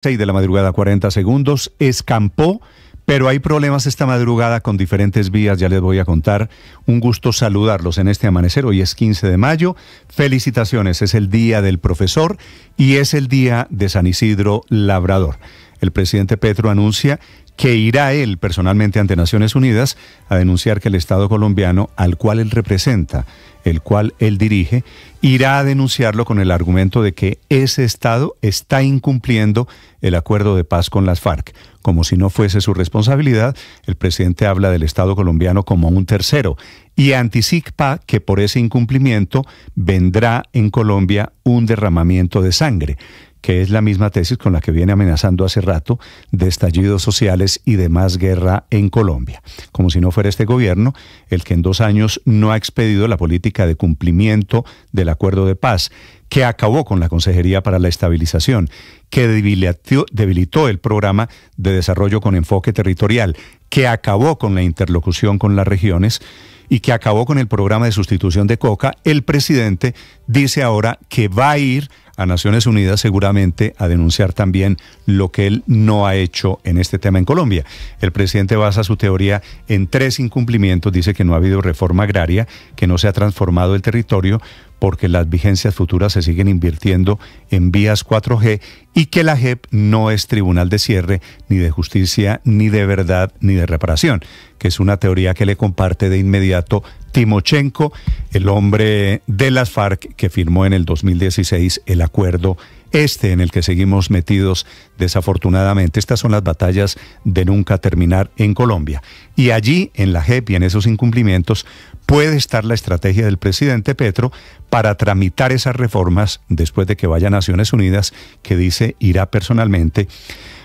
6 de la madrugada, 40 segundos, escampó, pero hay problemas esta madrugada con diferentes vías, ya les voy a contar. Un gusto saludarlos en este amanecer, hoy es 15 de mayo, felicitaciones, es el día del profesor y es el día de San Isidro Labrador. El presidente Petro anuncia que irá él personalmente ante Naciones Unidas a denunciar que el Estado colombiano, al cual él representa, el cual él dirige, irá a denunciarlo con el argumento de que ese Estado está incumpliendo el acuerdo de paz con las FARC. Como si no fuese su responsabilidad, el presidente habla del Estado colombiano como un tercero y anticipa que por ese incumplimiento vendrá en Colombia un derramamiento de sangre, que es la misma tesis con la que viene amenazando hace rato de estallidos sociales y de más guerra en Colombia. Como si no fuera este gobierno el que en 2 años no ha expedido la política de cumplimiento del acuerdo de paz, que acabó con la Consejería para la Estabilización, que debilitó el programa de desarrollo con enfoque territorial, que acabó con la interlocución con las regiones y que acabó con el programa de sustitución de Coca. El presidente dice ahora que va a ir a Naciones Unidas seguramente a denunciar también lo que él no ha hecho en este tema en Colombia. El presidente basa su teoría en 3 incumplimientos, dice que no ha habido reforma agraria, que no se ha transformado el territorio porque las vigencias futuras se siguen invirtiendo en vías 4G y que la JEP no es tribunal de cierre, ni de justicia, ni de verdad, ni de reparación, que es una teoría que le comparte de inmediato Timochenko, el hombre de las FARC que firmó en el 2016 el acuerdo en el que seguimos metidos desafortunadamente. Estas son las batallas de nunca terminar en Colombia. Y allí, en la JEP y en esos incumplimientos, puede estar la estrategia del presidente Petro para tramitar esas reformas después de que vaya a Naciones Unidas, que dice irá personalmente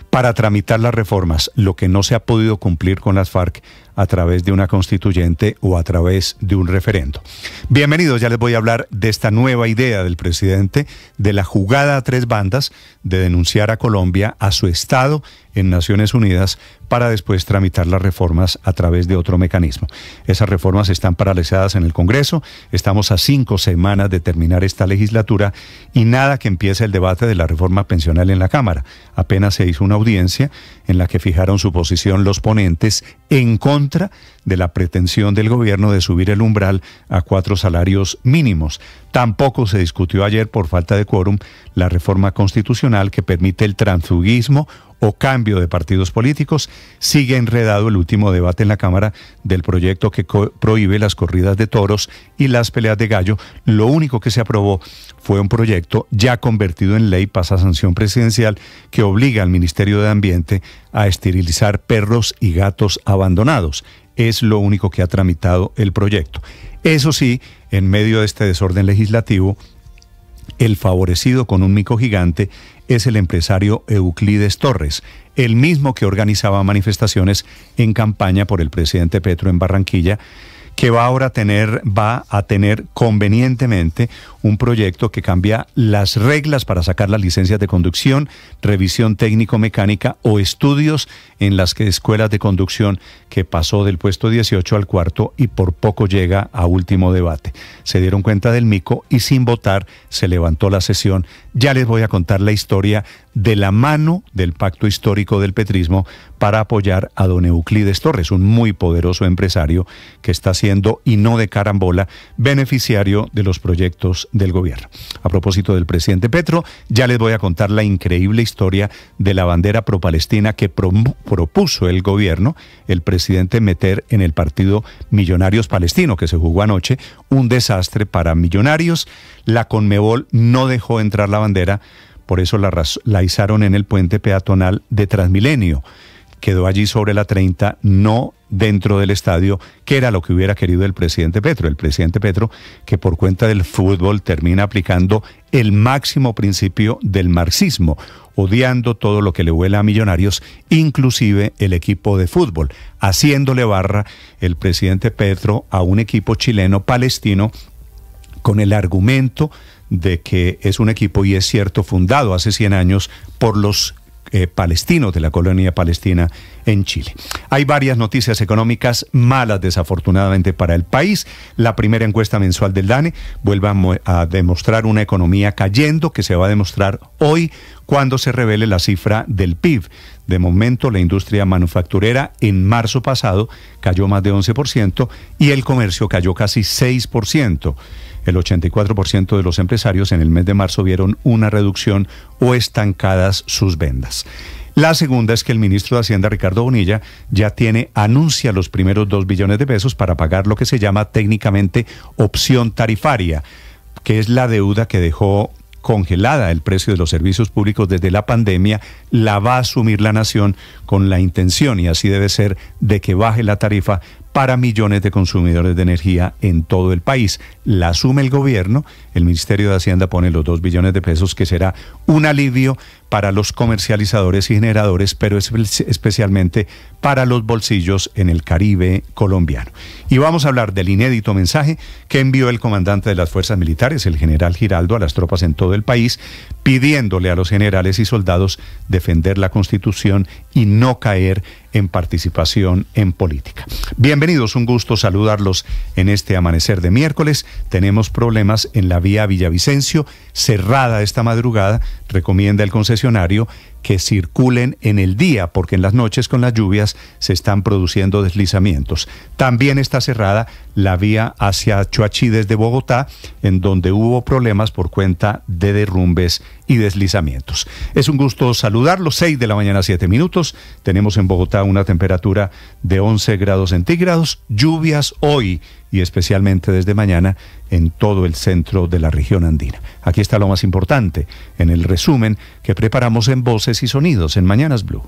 para tramitar las reformas, lo que no se ha podido cumplir con las FARC a través de una constituyente o a través de un referendo. Bienvenidos, ya les voy a hablar de esta nueva idea del presidente, de la jugada a 3 bandas, de denunciar a Colombia, a su Estado en Naciones Unidas, para después tramitar las reformas a través de otro mecanismo. Esas reformas están paralizadas en el Congreso, estamos a 5 semanas de terminar esta legislatura y nada que empiece el debate de la reforma pensional en la Cámara. Apenas se hizo una audiencia en la que fijaron su posición los ponentes en contra de la pretensión del gobierno de subir el umbral a 4 salarios mínimos. Tampoco se discutió ayer, por falta de quórum, la reforma constitucional que permite el transfugismo o cambio de partidos políticos. Sigue enredado el último debate en la Cámara del proyecto que prohíbe las corridas de toros y las peleas de gallo. Lo único que se aprobó fue un proyecto ya convertido en ley, pasa a sanción presidencial, que obliga al Ministerio de Ambiente a esterilizar perros y gatos abandonados. Es lo único que ha tramitado el proyecto. Eso sí, en medio de este desorden legislativo, el favorecido con un mico gigante es el empresario Euclides Torres, el mismo que organizaba manifestaciones en campaña por el presidente Petro en Barranquilla, que va a tener convenientemente un proyecto que cambia las reglas para sacar las licencias de conducción, revisión técnico-mecánica o estudios en las escuelas de conducción, que pasó del puesto 18 al 4 y por poco llega a último debate. Se dieron cuenta del mico y sin votar se levantó la sesión. Ya les voy a contar la historia de la mano del pacto histórico del petrismo para apoyar a don Euclides Torres, un muy poderoso empresario que está siendo, y no de carambola, beneficiario de los proyectos del gobierno. A propósito del presidente Petro, ya les voy a contar la increíble historia de la bandera pro-palestina que propuso el gobierno, el presidente, meter en el partido Millonarios Palestino, que se jugó anoche, un desastre para Millonarios. La Conmebol no dejó entrar la bandera, por eso la izaron en el puente peatonal de Transmilenio. Quedó allí sobre la 30, no dentro del estadio, que era lo que hubiera querido el presidente Petro. El presidente Petro, que por cuenta del fútbol termina aplicando el máximo principio del marxismo, odiando todo lo que le huela a Millonarios, inclusive el equipo de fútbol, haciéndole barra el presidente Petro a un equipo chileno palestino con el argumento de que es un equipo, y es cierto, fundado hace 100 años por los palestinos de la colonia palestina en Chile. Hay varias noticias económicas malas, desafortunadamente, para el país. La primera encuesta mensual del DANE vuelve a demostrar una economía cayendo, que se va a demostrar hoy cuando se revele la cifra del PIB. De momento, la industria manufacturera en marzo pasado cayó más de 11% y el comercio cayó casi 6%. El 84% de los empresarios en el mes de marzo vieron una reducción o estancadas sus ventas. La segunda es que el ministro de Hacienda, Ricardo Bonilla, ya anuncia los primeros 2 billones de pesos para pagar lo que se llama técnicamente opción tarifaria, que es la deuda que dejó congelada el precio de los servicios públicos desde la pandemia. La va a asumir la nación con la intención, y así debe ser, de que baje la tarifa para millones de consumidores de energía en todo el país. La asume el gobierno, el Ministerio de Hacienda pone los 2 billones de pesos, que será un alivio para los comercializadores y generadores, pero especialmente para los bolsillos en el Caribe colombiano. Y vamos a hablar del inédito mensaje que envió el comandante de las fuerzas militares, el general Giraldo, a las tropas en todo el país, pidiéndole a los generales y soldados defender la Constitución y no caer en participación en política. Bienvenidos, un gusto saludarlos en este amanecer de miércoles. Tenemos problemas en la vía Villavicencio, cerrada esta madrugada. Recomienda el concesionario que circulen en el día, porque en las noches con las lluvias se están produciendo deslizamientos. También está cerrada la vía hacia Choachí desde Bogotá, en donde hubo problemas por cuenta de derrumbes y deslizamientos. Es un gusto saludarlos. 6 de la mañana, 7 minutos. Tenemos en Bogotá una temperatura de 11 grados centígrados. Lluvias hoy y especialmente desde mañana en todo el centro de la región andina. Aquí está lo más importante en el resumen que preparamos en Voces y Sonidos en Mañanas Blue.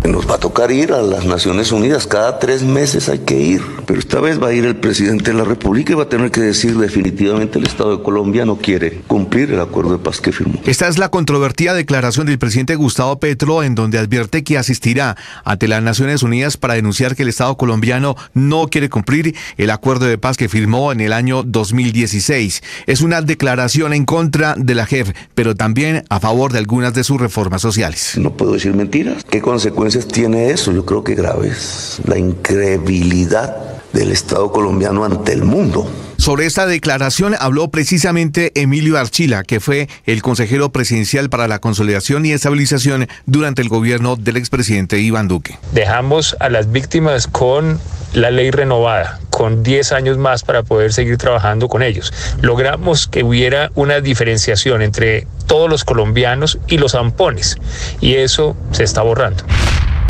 Nos va a tocar ir a las Naciones Unidas, cada 3 meses hay que ir, pero esta vez va a ir el presidente de la República y va a tener que decir definitivamente el Estado de Colombia no quiere cumplir el acuerdo de paz que firmó. Esta es la controvertida declaración del presidente Gustavo Petro, en donde advierte que asistirá ante las Naciones Unidas para denunciar que el Estado colombiano no quiere cumplir el acuerdo de paz que firmó en el año 2016. Es una declaración en contra de la JEP, pero también a favor de algunas de sus reformas sociales. No puedo decir mentiras. ¿Qué consecuencias tiene eso? Yo creo que graves. La incredibilidad del Estado colombiano ante el mundo. Sobre esta declaración habló precisamente Emilio Archila, que fue el consejero presidencial para la consolidación y estabilización durante el gobierno del expresidente Iván Duque. Dejamos a las víctimas con la ley renovada, con 10 años más para poder seguir trabajando con ellos. Logramos que hubiera una diferenciación entre todos los colombianos y los zampones, y eso se está borrando.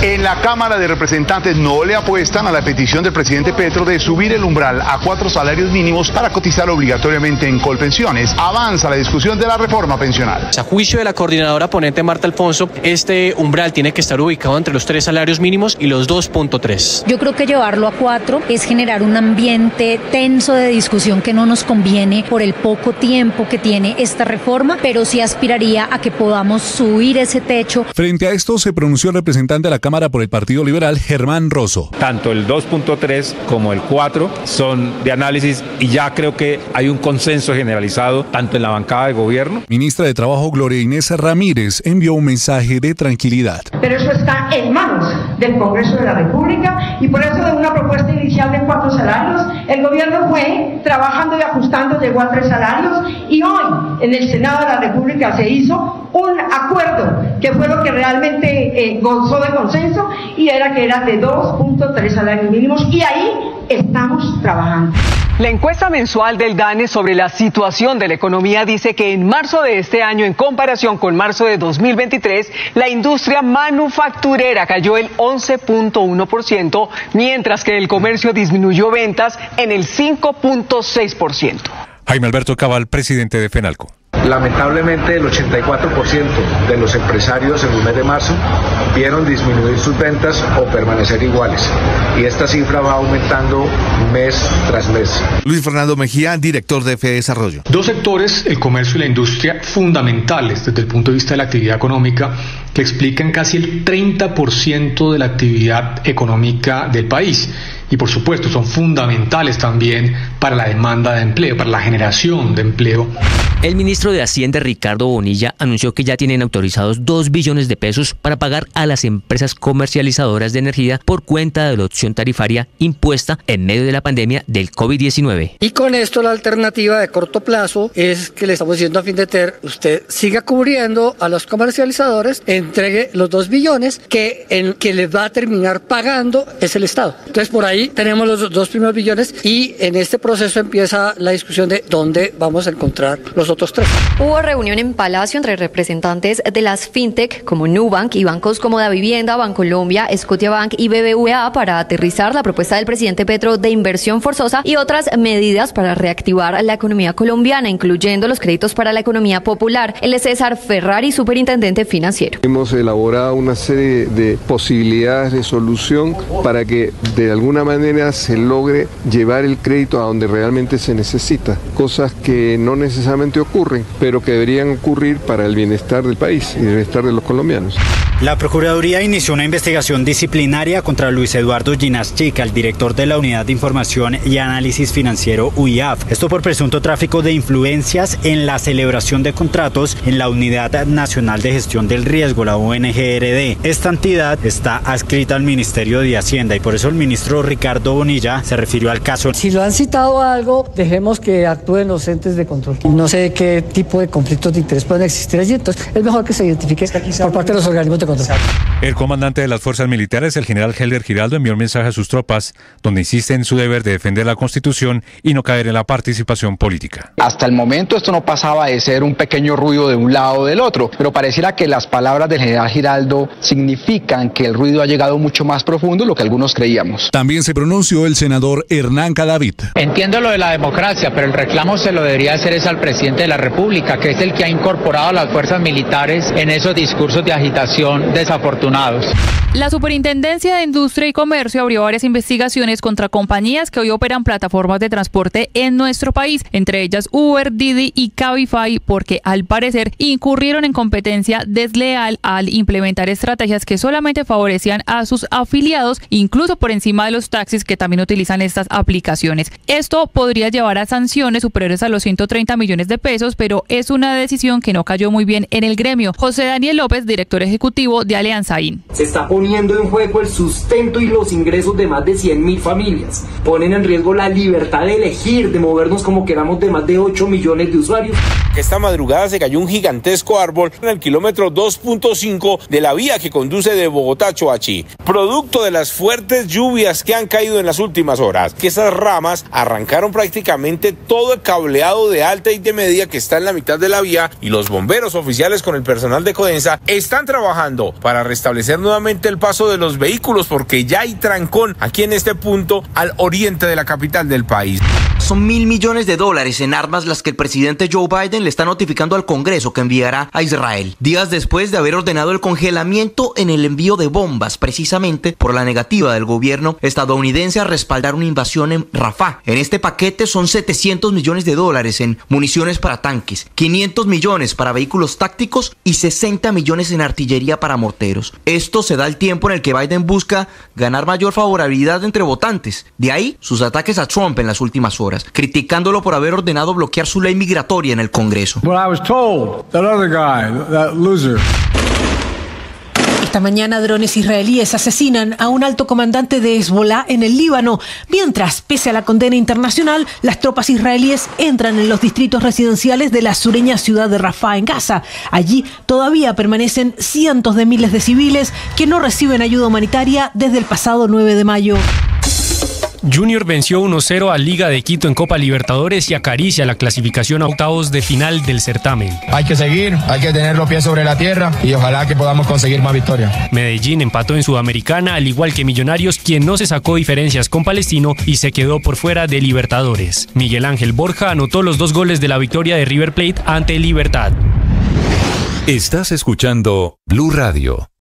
En la Cámara de Representantes no le apuestan a la petición del presidente Petro de subir el umbral a 4 salarios mínimos para cotizar obligatoriamente en Colpensiones. Avanza la discusión de la reforma pensional. A juicio de la coordinadora ponente Marta Alfonso, este umbral tiene que estar ubicado entre los 3 salarios mínimos y los 2.3. Yo creo que llevarlo a 4 es generar un ambiente tenso de discusión que no nos conviene por el poco tiempo que tiene esta reforma, pero sí aspiraría a que podamos subir ese techo. Frente a esto se pronunció el representante de la Cámara por el Partido Liberal, Germán Rosso. Tanto el 2.3 como el 4 son de análisis y ya creo que hay un consenso generalizado tanto en la bancada de gobierno. Ministra de Trabajo Gloria Inés Ramírez envió un mensaje de tranquilidad. Pero eso está en manos del Congreso de la República y por eso de una propuesta inicial de 4 salarios, el gobierno fue trabajando y ajustando, llegó a 3 salarios y hoy en el Senado de la República se hizo un acuerdo que fue lo que realmente gozó de consenso y era que era de 2.3 salarios mínimos y ahí estamos trabajando. La encuesta mensual del DANE sobre la situación de la economía dice que en marzo de este año, en comparación con marzo de 2023, la industria manufacturera cayó el 11.1%, mientras que el comercio disminuyó ventas en el 5.6%. Jaime Alberto Cabal, presidente de FENALCO. Lamentablemente el 84% de los empresarios en el mes de marzo vieron disminuir sus ventas o permanecer iguales y esta cifra va aumentando mes tras mes. Luis Fernando Mejía, director de FEDesarrollo. 2 sectores, el comercio y la industria, fundamentales desde el punto de vista de la actividad económica, que explican casi el 30% de la actividad económica del país. Y por supuesto son fundamentales también para la demanda de empleo, para la generación de empleo. El ministro de Hacienda, Ricardo Bonilla, anunció que ya tienen autorizados 2 billones de pesos para pagar a las empresas comercializadoras de energía por cuenta de la opción tarifaria impuesta en medio de la pandemia del COVID-19. Y con esto la alternativa de corto plazo es que le estamos diciendo a Findeter, usted siga cubriendo a los comercializadores, entregue los 2 billones que el que les va a terminar pagando es el Estado. Entonces por ahí tenemos los 2 primeros billones y en este proceso empieza la discusión de dónde vamos a encontrar los otros 3. Hubo reunión en Palacio entre representantes de las fintech como Nubank y bancos como Davivienda, Bancolombia, Scotiabank y BBVA para aterrizar la propuesta del presidente Petro de inversión forzosa y otras medidas para reactivar la economía colombiana, incluyendo los créditos para la economía popular. Él es César Ferrari, superintendente financiero. Hemos elaborado una serie de posibilidades de solución para que de alguna manera se logre llevar el crédito a donde realmente se necesita, cosas que no necesariamente ocurren, pero que deberían ocurrir para el bienestar del país y el bienestar de los colombianos. La Procuraduría inició una investigación disciplinaria contra Luis Eduardo Ginás Chica, el director de la Unidad de Información y Análisis Financiero UIAF. Esto por presunto tráfico de influencias en la celebración de contratos en la Unidad Nacional de Gestión del Riesgo, la UNGRD. Esta entidad está adscrita al Ministerio de Hacienda y por eso el ministro Ricardo Bonilla se refirió al caso. Si lo han citado a algo, dejemos que actúen los entes de control. No sé qué tipo de conflictos de interés pueden existir allí, entonces es mejor que se identifique por parte de los organismos de control. El comandante de las fuerzas militares, el general Helder Giraldo, envió un mensaje a sus tropas donde insiste en su deber de defender la Constitución y no caer en la participación política. Hasta el momento esto no pasaba de ser un pequeño ruido de un lado o del otro, pero pareciera que las palabras del general Giraldo significan que el ruido ha llegado mucho más profundo de lo que algunos creíamos. También se pronunció el senador Hernán Cadavid. Entiendo lo de la democracia, pero el reclamo se lo debería hacer es al presidente de la República, que es el que ha incorporado a las fuerzas militares en esos discursos de agitación desafortunados. La Superintendencia de Industria y Comercio abrió varias investigaciones contra compañías que hoy operan plataformas de transporte en nuestro país, entre ellas Uber, Didi y Cabify, porque al parecer incurrieron en competencia desleal al implementar estrategias que solamente favorecían a sus afiliados, incluso por encima de los taxis que también utilizan estas aplicaciones. Esto podría llevar a sanciones superiores a los 130 millones de pesos, pero es una decisión que no cayó muy bien en el gremio. José Daniel López, director ejecutivo de Alianza IN. Se está poniendo en juego el sustento y los ingresos de más de 100.000 familias. Ponen en riesgo la libertad de elegir, de movernos como queramos de más de 8 millones de usuarios. Esta madrugada se cayó un gigantesco árbol en el kilómetro 2.5 de la vía que conduce de Bogotá a Choachí, producto de las fuertes lluvias que han caído en las últimas horas, que esas ramas arrancaron prácticamente todo el cableado de alta y de media que está en la mitad de la vía, y los bomberos oficiales con el personal de Codensa están trabajando para restablecer nuevamente el paso de los vehículos, porque ya hay trancón aquí en este punto al oriente de la capital del país. Son $1.000 millones en armas las que el presidente Joe Biden le está notificando al Congreso que enviará a Israel, días después de haber ordenado el congelamiento en el envío de bombas, precisamente por la negativa del gobierno estadounidense a respaldar una invasión en Rafah. En este paquete son $700 millones en municiones para tanques, 500 millones para vehículos tácticos y 60 millones en artillería para morteros. Esto se da al tiempo en el que Biden busca ganar mayor favorabilidad entre votantes. De ahí sus ataques a Trump en las últimas horas, criticándolo por haber ordenado bloquear su ley migratoria en el Congreso. Esta mañana drones israelíes asesinan a un alto comandante de Hezbollah en el Líbano, mientras, pese a la condena internacional, las tropas israelíes entran en los distritos residenciales de la sureña ciudad de Rafah, en Gaza. Allí todavía permanecen cientos de miles de civiles que no reciben ayuda humanitaria desde el pasado 9 de mayo. Junior venció 1-0 a Liga de Quito en Copa Libertadores y acaricia la clasificación a octavos de final del certamen. Hay que seguir, hay que tener los pies sobre la tierra y ojalá que podamos conseguir más victorias. Medellín empató en Sudamericana, al igual que Millonarios, quien no se sacó diferencias con Palestino y se quedó por fuera de Libertadores. Miguel Ángel Borja anotó los 2 goles de la victoria de River Plate ante Libertad. Estás escuchando Blue Radio.